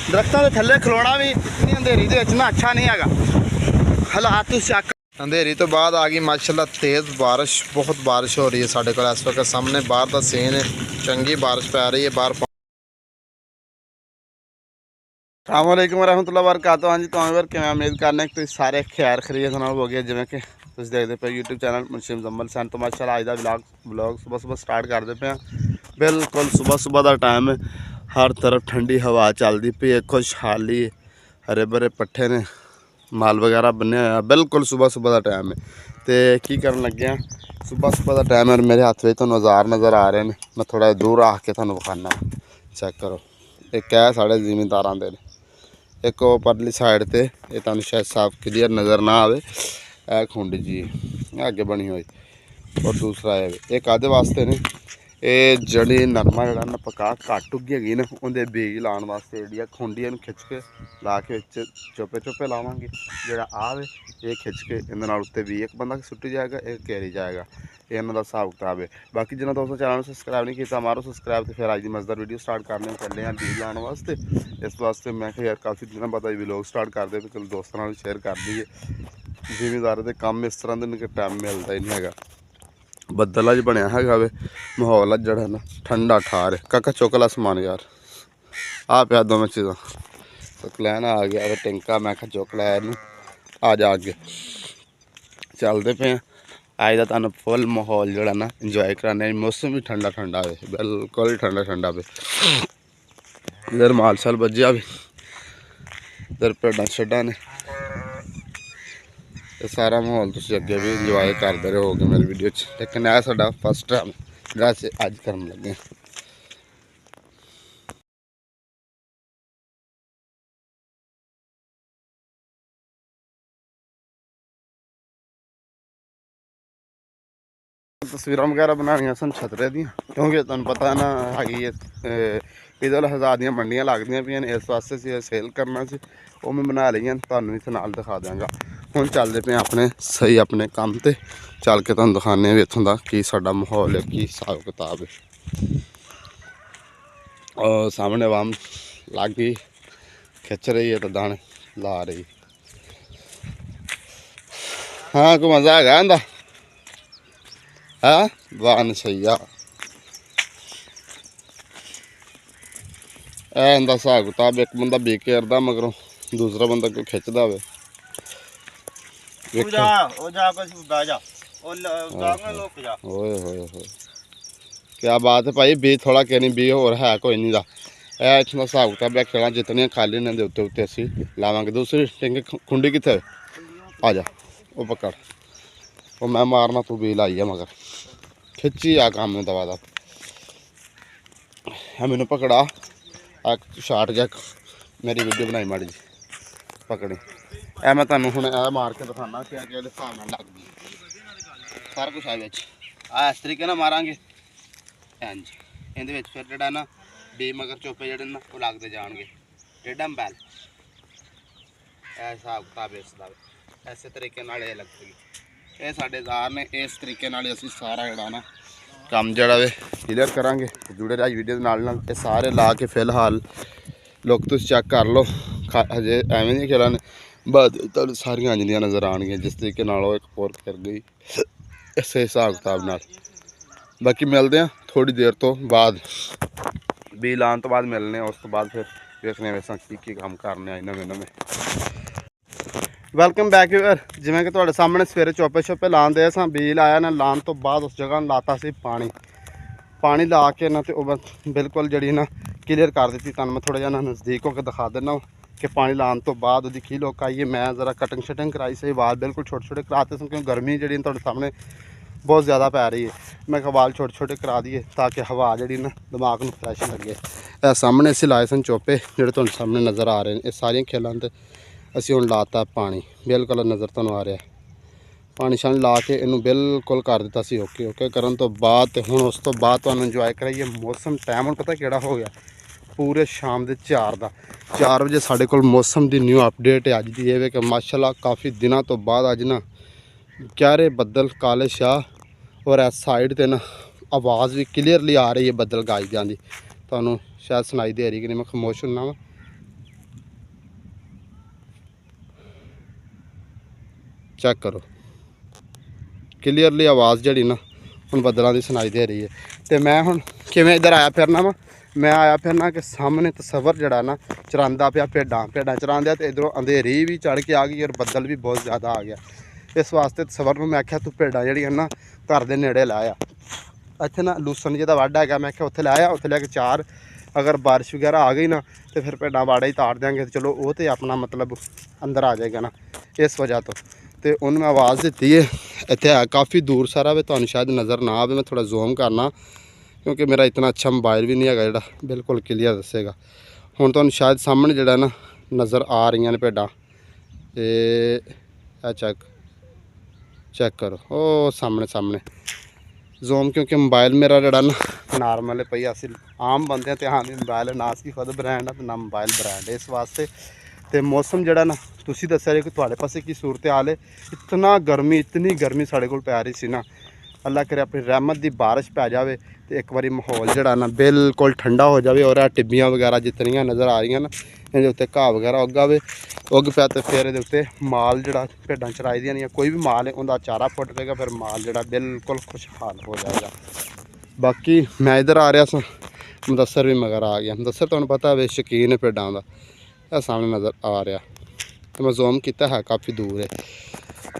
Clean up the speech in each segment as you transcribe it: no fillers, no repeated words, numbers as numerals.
दरख्तों के थले खलोना भी इतनी अंधेरी दे ना अच्छा नहीं है। हालात तुम चेक। अंधेरी तो बाद आ गई माशाल्लाह तेज़ बारिश, बहुत बारिश हो रही है साढ़े को इस वक्त। सामने बाहर का सीन है, चंगी बारिश पै रही है बाहर। अस्सलाम वालेकुम रहमतुल्लाह वबरकातुहू। हाँ जी तो अमर कि मैं उम्मीद करना कि सारे खैर खरीद हो गए जिमें कि तुम देखते पे यूट्यूब चैनल मुंशी मुजम्मल सन। तो माशाल्लाह अज का ब्लॉग सुबह सुबह स्टार्ट करते पे। बिल्कुल सुबह सुबह का टाइम है, हर तरफ ठंडी हवा चलती पई है, खुशहाली, हरे भरे पट्ठे ने, माल वगैरह बने हुआ। बिल्कुल सुबह सुबह का टाइम है तो की कर लगे सुबह सुबह का टाइम है। मेरे हाथ में तो औजार नज़र आ रहे हैं, मैं थोड़ा दूर आ के थोड़ा विखाना। चेक करो, एक है साढ़े जिमीदारां दे, एक वो परली साइड ते ये तुहानू शायद साफ क्लीयर नज़र ना आए, यह खुंड जी अगे बनी हुई। और दूसरा है कादे वास्ते ने, ये जड़ी नरमा जड़ा ना पका घट उगी हैगी ना, उनके बीज लाने वास्ते जी खुंडिया खिंच के ला के चुपे चुपे लावे। जोड़ा आवे ये खिंच के इन उत्ते भी एक बंदा सुट्टी जाएगा, एक घेरी जाएगा। ये इन्हों का हिसाब किताब है। बाकी जिन्होंने दोस्तों चैनल सबसक्राइब नहीं किया मारो सबसक्राइब। तो फिर अज की मजेदार वीडियो स्टार्ट करने चले हैं बीज लाने वास्ते। इस वास्ते मैं यार काफ़ी दिनों बाद व्लॉग स्टार्ट करते भी चलो दोस्तों शेयर कर दीए। जिमीदार के काम इस तरह के टाइम मिलता ही नहीं है। बदल अज बनया है वे, माहौल जड़ा ना ठंडा ठार है। काका चुकला समान यार आ पिया दोवें चीज़ा। तो क्लैन आ गया वे टिंका, मैं क्या चुक लिया इन, आ जा अगे चलते पे। अज का तुहानू फुल माहौल जोड़ा ना इंजॉय कराने। मौसम भी ठंडा ठंडा है, बिल्कुल ही ठंडा ठंडा पे। इधर माल शाल बज्जिया भी, इधर भेडा शेडा ने, सारा माहौल तुम अगे भी इंजॉय करते रहोगे मेरी वीडियो। लेकिन यह साडा फर्स्ट टाइम जो अज कर लगे। तस्वीर वगैरह बनानिया सन छतरे दी, क्योंकि तुम पता है ना है ईद उल अज़हा दी मंडियां लगदियां पियां ने, इस वास्ते से सेल करना से वो मैं बना ली। तुहानू इस नाल दिखा देंगा। हुण चलते पे अपने सही अपने काम ते, चल के तुहानू दिखाने भी इत्थों का की साडा माहौल है, की हिसाब किताब है। और सामने वाम लग गई खिंच रही है तो दाने ला रही। हाँ कोई मजा है इंदा है वाहन सही आ। इंदा हिसाब किताब, एक बंदा बी केरदा मगरों दूसरा बंदा कोई खिंचदा होवे। ओए होए होए क्या बात है भाई। बी थोड़ा कहनी बी होर है कोई नहीं दा। इत्थों का हिसाब किताब है, खेल जितनियां खाली ने उत्ते उत्ते असीं लावांगे। दूसरी टिंग खुंडी कित्थे आ जा, वो पकड़, वो मैं मारना तू बी लाई है मगर खिंची आ काम में दवा दा। है मैनू पकड़ा शार्ट जैक मेरी वीडियो बनाई माड़ी जी पकड़ी। ए मैं तुहानू हुण ए मार के दिखाना कि हिसाब नाल लग गई सारा कुछ है बिच। आ इस तरीके नाल मारांगे इंज, इहदे विच फिर जिहड़ा ना बी मगर चोपे जिहड़े ना वो लगदे जाणगे। टेढ़ा बैल ए हिसाब किताब इसदा इस तरीके नाल ये लगेगी। ये साडे जार ने, इस तरीके नाल असीं सारा जिहड़ा ना काम जड़ा वे क्लीयर करांगे। जुड़े रह वीडियो नाल ये सारे ला के फिलहाल लोग तुम चेक कर लो। हजे एवें नहीं खेला ने बाद तुहानू सारियां आंदियां नज़र आउणगियां जिस तरीके नाल एक होर फिर गई इस हिसाब किताब नाल। बाकी मिलते हैं थोड़ी देर तो बाद, बी लाने तो बाद मिलने, उस तो बाद फिर देखने वेसां की काम करने नवे नवे। वेलकम बैक यार। जिमें कि तुहाडे सामने सवेरे चोपे छोपे लान दे सां, बी लाया ना, लाने तो बाद उस जगह लाता सी पानी। पानी ला के ना तो बिल्कुल जड़ी ना क्लीयर कर दी। तुहानू मैं थोड़ा जिहा नज़दीक होकर दिखा देना कि पानी लाने तो बाद उसकी की लुक आई है। मैं ज़रा कटिंग शटिंग कराई सही, वाल बिल्कुल छोटे छोटे कराते सन क्योंकि गर्मी जी तुहाडे सामने बहुत ज़्यादा पै रही है। मैं वाल छोटे छोटे करा दिए ताकि हवा जी ना दिमाग में फ्रैश लगे। सामने असीं लाए सन चोपे जोड़े तुहानू सामने नज़र आ रहे हैं। ये सारियां खेलों तो असीं हुण लाता पानी, बिल्कुल नज़र तुहानू आ रहा है। पानी शानी ला के इनू बिल्कुल कर दिता सी ओके ओके करन तो बाद। तो हुण उस तो बाद तुहानू इंजॉय कराइए मौसम। टाइम हुण पता किहड़ा हो गया, पूरे शाम के 4 बजे साढ़े कोल मौसम की न्यू अपडेट है अज की ये कि माशाल्लाह काफ़ी दिनों तो बाद अज ना क्यारे बदल काले शाह और इस साइड ते ना आवाज़ भी क्लीयरली आ रही है बदल गाजदियां दी। तुहानू शायद सुनाई दे रही कि नहीं, मैं खामोश होना वा चेक करो क्लीयरली आवाज़ जी ना हम बदलों की सुनाई दे रही है। तो मैं हूँ किवें इधर आया फिरना वा, मैं आया फिरना कि सामने तस्वर जड़ा ना चरांदा पिया भेडां चरांदे, तो इधरों अंधेरी भी चढ़ के आ गई और बदल भी बहुत ज़्यादा आ गया। इस वास्ते तस्वर में मैं आख्या तू भेडां जड़ियां ना घर दे नेड़े लाया, इत्थे ना लूसन जी दा वाढा है, मैं आख्या उत्थे लाया, उत्थे लैके चार अगर बारिश वगैरह आ गई ना तो फिर भेडां वाड़ा ही तार देंगे, चलो वो तो अपना मतलब अंदर आ जाएगा ना इस वजह तो उन्होंने मैं आवाज़ दी है। इत्थे है काफ़ी दूर सारा वे, तो शायद नज़र ना आए, मैं थोड़ा जूम करना क्योंकि मेरा इतना अच्छा मोबाइल भी नहीं है जोड़ा बिल्कुल क्लीयर दसेगा। हुण तुहानूं शायद सामने जोड़ा ना नज़र आ रही ने भेडां, चेक करो ओ सामने जूम, क्योंकि मोबाइल मेरा जोड़ा ना नॉर्मल है पई, अस आम बंदे हैं, तो हाँ भी मोबाइल ना असी खुद ब्रांड है तो ना मोबाइल ब्रांड है, इस वास्ते। तो मौसम जोड़ा ना तुसीं दस्सिया कि तुहाडे पासे की सूरत हाल है, इतनी गर्मी साढ़े कोल पै रही सी ना, अल्लाह करे अपनी रहमत की बारिश पै जाए तो एक बारी माहौल जोड़ा ना बिल्कुल ठंडा हो जाए और टिब्बियाँ वगैरह जितनियां नज़र आ रही ना इहदे उत्ते घाह वगैरह उग पिया, तो फिर ये उत्ते माल जोड़ा भेडां चराई दियां नहीं, कोई भी माल है उनका चारा फुट पेगा, फिर माल जोड़ा बिल्कुल खुशहाल हो जाएगा। बाकी मैं इधर आ रहा सा, मुदस्सर भी मगर आ गया, मुदस्सर तुहानूं पता है शौकीन है भेडां दा, सामने नज़र आ रहा, तो मैं जूम किया है काफ़ी दूर है।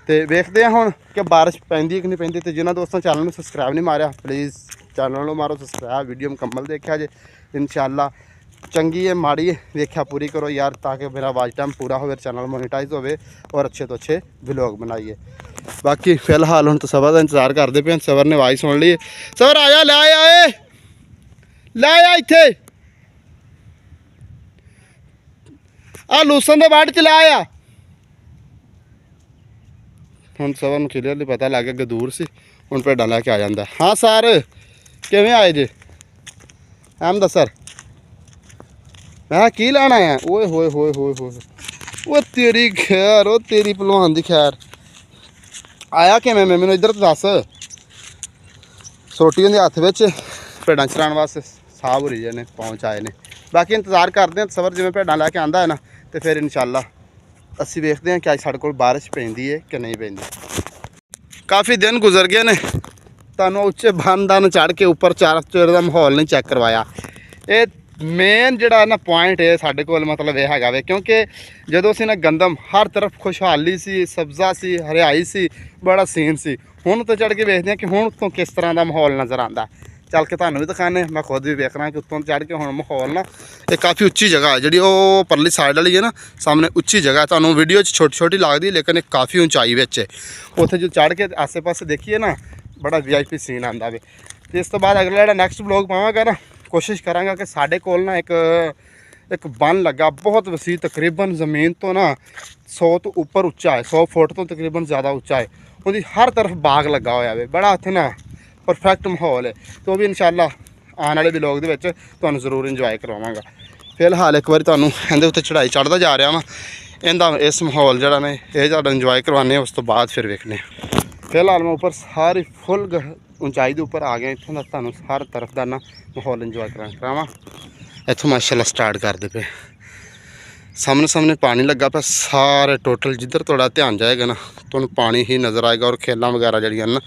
तो वेखते हैं हुण कि बारिश पैंदी कि नहीं पैंदी। तो जिन्होंने दोस्तों चैनल में सबसक्राइब नहीं मारिया प्लीज़ चैनल में मारो सबसक्राइब, वीडियो मुकम्मल देखा जे इंशाअल्लाह, चंगी है माड़ी है देखा पूरी करो यार, ताकि मेरा वाच टाइम पूरा हो, चैनल मोनेटाइज हो और अच्छे तो अच्छे व्लॉग बनाइए। बाकी फिलहाल हम तो सबर का इंतजार करते पे, सबर ने आवाज़ सुन ली है, सबर आया लै आया इत्थे आ लूसन दे वार्ड च लै आया। हुण सबर नूं क्लीयरली पता लग गया दूर सी, हुण भेडां लैके आ जांदा। हाँ सर किवें आए जे अहमदसर, मैं की लैन आया, ओए होए होए होए होए वो तेरी खैर, वो तेरी भलवान दी खैर, आया किवें मैनूं इधर तो दस। सोटी उहदे हत्थ विच भेडां चराउण वास्ते साहब होरी जी ने पहुँच आए ने। बाकी इंतजार करते हैं सबर जिवें भेडां लैके आंदा है ना, तो फिर इंशाअल्लाह असीं वेखदे हैं कि अज साडे कोल बारिश पैंदी है कि नहीं पैंदी। काफ़ी दिन गुजर गए ने, तुहानूं उच्चे बंदन चढ़ के उपर चार चेर का माहौल नहीं चैक करवाया। ये मेन जोड़ा ना पॉइंट है साढ़े कोल, मतलब यह हैगा वे, क्योंकि जदों असीं ना गंदम हर तरफ खुशहाली सी, सब्ज़ा सी, हरियाई सी, बड़ा सीन सी, हुण तो चढ़ के वेखदे हैं कि हुण उत्तों किस तरह का माहौल नज़र आंदा। चल के तुहानूं भी दिखाने, मैं खुद भी वेख रहा कि उत्तों चढ़ के हुण माहौल ना ये काफ़ी उच्ची जगह है जी, वो परली साइड वाली है ना सामने उच्ची जगह है, तुहानूं वीडियो छोटी छोटी लगती लेकिन एक काफ़ी ऊंचाई विच है, उत्थे जो चढ़ के आसे पासे देखिए ना बड़ा VIP सीन आंदा वे। तो इस तो बाद अगला जोड़ा नैक्सट ब्लॉग पावांगा ना, कोशिश करांगा कि साढ़े कोल ना एक बन लगा बहुत वसी, तकरीबन ज़मीन तो ना 100 तो ऊपर उच्चा है, 100 फुट तो तकरीबन ज़्यादा उच्चा है, उहदी हर तरफ बाग लगा होया वे, बड़ा उत्थे ना परफेक्ट माहौल है। तो भी इंशाअल्लाह आने वाले व्लॉग दे विच तुहानूं जरूर इंजॉय करवावांगा। फिलहाल एक बार तुहानूं इहदे उत्ते चढ़ाई चढ़दा जा रहा वां, इहदा इस माहौल जिहड़ा ने ये ज़्यादा इंजॉय करवाने, उस तो बाद फिर वेखने। फिलहाल मैं उपर सारी फुल ऊंचाई के उपर आ गया, इत्थों का तुहानूं हर तरफ का ना माहौल इंजॉय करावां। इत्थों माशाअल्लाह स्टार्ट करदे पे, सामने पानी लगा पे सारे टोटल, जिधर थोड़ा ध्यान जाएगा ना तुहानूं पानी ही नज़र आएगा, और खेलां वगैरह जड़ियां ना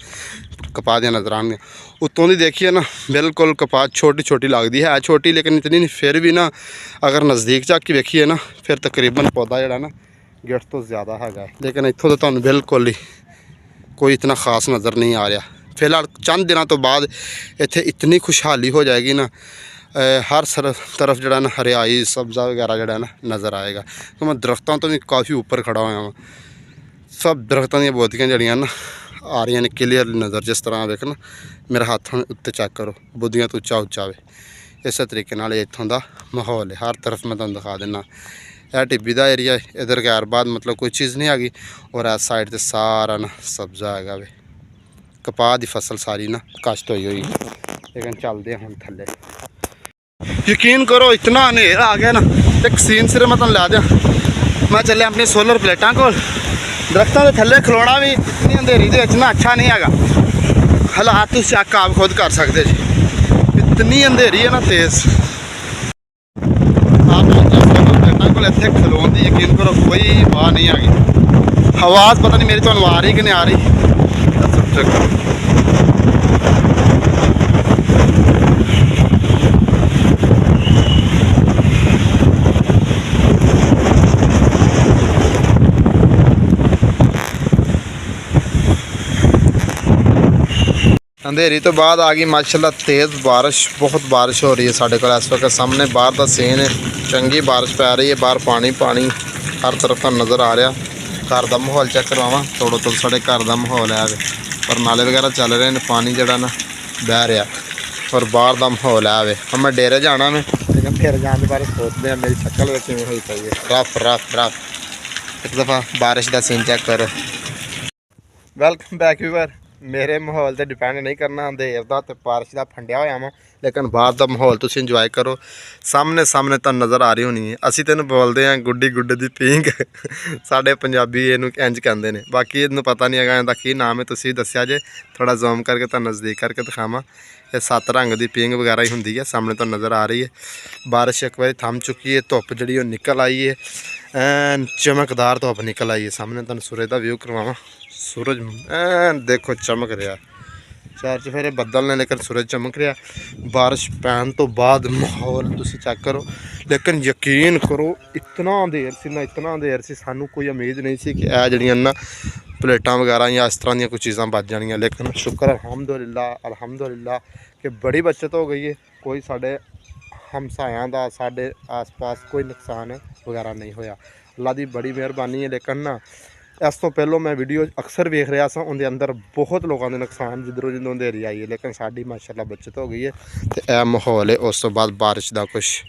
कपा दियां नज़र आएंगियां। उत्तों दी देखिए ना बिल्कुल कपा छोटी छोटी लगती है छोटी, लेकिन इतनी नहीं, फिर भी ना अगर नज़दीक जाके वेखिए ना फिर तकरीबन पौधा जोड़ा ना गिट तो ज़्यादा है, लेकिन इत्थों तो तुहानूं बिल्कुल ही कोई इतना खास नज़र नहीं आ रहा। फिलहाल चंद दिनों तो बाद इत्थे इतनी खुशहाली हो जाएगी ना, हर तरफ जोड़ा ना हरियाई सब्ज़ा वगैरह जोड़ा ना नज़र आएगा। तो मैं दरख्तों तो भी काफ़ी ऊपर खड़ा हुआ वहाँ, सब दरख्तों दी बोदियां जड़ियां ना आ रही ने क्लीयरली नज़र, जिस तरह वेख ना मेरा हाथ उत्ते चेक करो, बोदियां तो उच्चा वे, इस तरीके नाल इत्थों दा माहौल है। हर तरफ मैं तुहानूं दिखा दिना, यह टिब्बी दा एरिया है, इधर गैर बाद मतलब कोई चीज़ नहीं हैगी, और इस साइड ते सारा ना सब्ज़ा हैगा वे, कपाह दी फसल सारी ना काश्त हुई। लेकिन चलते हैं हम थल्ले, यकीन करो इतना हनेरा आ गया ना, एक सीन सिर्फ मैं तुहानूं ला दियां, मैं चलिया अपनी सोलर प्लेटां कोल, दरख्तों के थल्ले खलोना भी इतनी अंधेरी दे विच ना अच्छा नहीं हैगा, हालात तुसीं चेक आप खुद कर सकते जी, इतनी अंधेरी है ना तेज़। आप सोलर प्लेटां कोल इत्थे खलोन दी यकीन करो कोई वाह नहीं हैगी, आवाज़ पता नहीं मेरी तो आ रही कि नहीं आ रही। अंधेरी तो बाद आ गई माशाल्लाह तेज़ बारिश। बहुत बारिश हो रही है साढ़े को इस वक्त। सामने बाहर का सीन है, चंगी बारिश पै रही है। बाहर पानी पानी हर तरफ का नज़र आ रहा। घर का माहौल चेक करवावा थोड़ा तो साढ़े घर का माहौल है पर नाले वगैरह चल रहे हैं, पानी जड़ा ना बह रहा और बाहर का माहौल है वे। हम मैं डेरे जाना मैं लेकिन फिर जाने के बारे सोचते हैं मेरी शक्ल किमें हुई पई है रफ रफ रफ। एक दफ़ा बारिश का सीन चेक करो। Welcome back viewer. मेरे माहौल से डिपेंड नहीं करना अंधेर का तो बारिश का फंडिया होया मैं, लेकिन बाहर का माहौल तुम इंजॉय करो। सामने सामने तो नज़र आ रही होनी है। असी तेन बोलते हैं गुड्डी गुड्डे दी पींग साढ़े पंजाबी इनू इंज कहते हैं, बाकी इनू पता नहीं है इनका की नाम है। तुम दसिया जे थोड़ा जूम करके तो नज़दीक करके दिखावा। ये 7 रंग की पींग वगैरह ही होंगी है। सामने तो नज़र आ रही है। बारिश एक बार थम चुकी है, धुप जी निकल आई है, एन चमकदार धुप निकल आई है। सामने तुम सूरज का व्यू करवावा। सूरज देखो चमक रहा, चार चफेरे बदल ने लेकिन सूरज चमक रहा। बारिश पैन तो बाद माहौल तुम चेक करो, लेकिन यकीन करो इतना अंधेर सी ना, इतना अंधेर सी, सानू कोई उम्मीद नहीं सी कि यह जड़ियां ना प्लेटां वगैरह या इस तरह दी कुछ चीज़ां बच जानियां। लेकिन शुक्र अल्हम्दुलिल्लाह कि बड़ी बचत हो गई है। कोई साढ़े हमसायां दा साढ़े आस पास कोई नुकसान वगैरह नहीं होया। अल्लाह की बड़ी मेहरबानी है। लेकिन ना इस तो पहलों मैं वीडियो अक्सर वेख रहा था, उनके अंदर बहुत लोगों के नुकसान जिधरों जिधरों अंधेरी आई है, लेकिन साड़ी माशाल्लाह बचत हो गई है। तो यह माहौल है। उस तो बाद बारिश का कुछ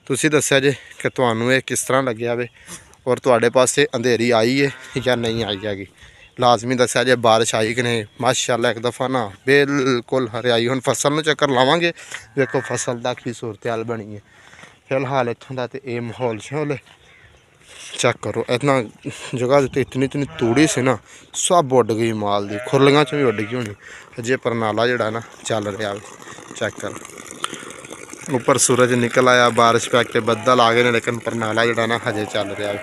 तुसी दस्या जे कि तुहानू ये किस तरह लग्या वे और तुहाडे पासे अंधेरी आई है या नहीं आई हैगी। लाजमी दस्या जे बारिश आई कि नहीं। माशाल्लाह एक दफ़ा ना बिल्कुल हरियाई। हुण फसल में चक्कर लावांगे, देखो फसल का की सूरत हाल बनी है। फिलहाल इत्थों का तो ये माहौल शोल चेक करो। इतना जगह तो इतनी इतनी तूड़ी से ना सब उड़ गई माल दी, खुरलियां च भी उड़ गई होनी। अजे परनाला जड़ा ना चल रहा है, चेक कर। ऊपर सूरज निकल आया, बारिश पै के बदल आ गए ने, लेकिन परनाला जड़ा ना हजे चल रहा है।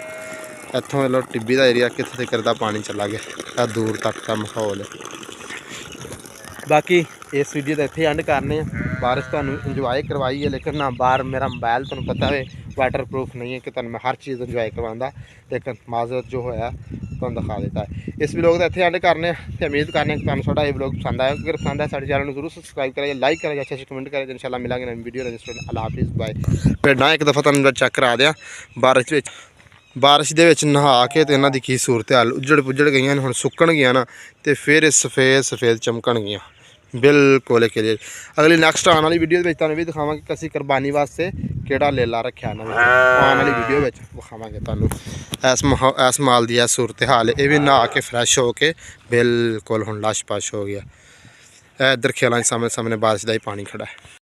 इतों लो टिब्बी का एरिया कितने तक का पानी चला गया, दूर तक का माहौल है। बाकी इस वीडियो का इतने एंड करने। बारिश तो इंजॉय करवाई है, लेकिन ना बाहर मेरा मोबाइल तुम पता है वाटर प्रूफ नहीं है कि तुम मैं हर चीज़ इंजॉय करवाता, लेकिन माजरत जो होया तुम दिखा देता है। इस व्लॉग का इतने एंड करने तो उम्मीद करने कि तुम ये व्लॉग पसंद आया। अगर पसंद है साढ़े चैनल को जरूर सब्सक्राइब करें, लाइक करें, अच्छे अच्छे कमेंट करें। इंशाल्लाह मिलेंगे नई वीडियो। अल्लाह हाफिज़ बाय। फिर ना एक दफ़ा तुम चेक करा दिया बारिश के नहा के तो इन्हों की की सूरत हाल उजड़ पुजड़ गई हुण सुकन गई ना, तो फिर सफ़ेद सफ़ेद चमकन गई बिल्कुल क्लीयर। अगली नैक्सट आने वाली वीडियो तुम भी दिखावे कि असी कुरबानी वास्ते केड़ा लेला रखा ना, आने वाली वीडियो दिखावे तुम इस माल की सूरत हाल। ये भी नहा के फ्रैश हो के बिल्कुल हुण लश पश हो गया। इधर खेलों सामने सामने बारिश का ही पानी खड़ा है।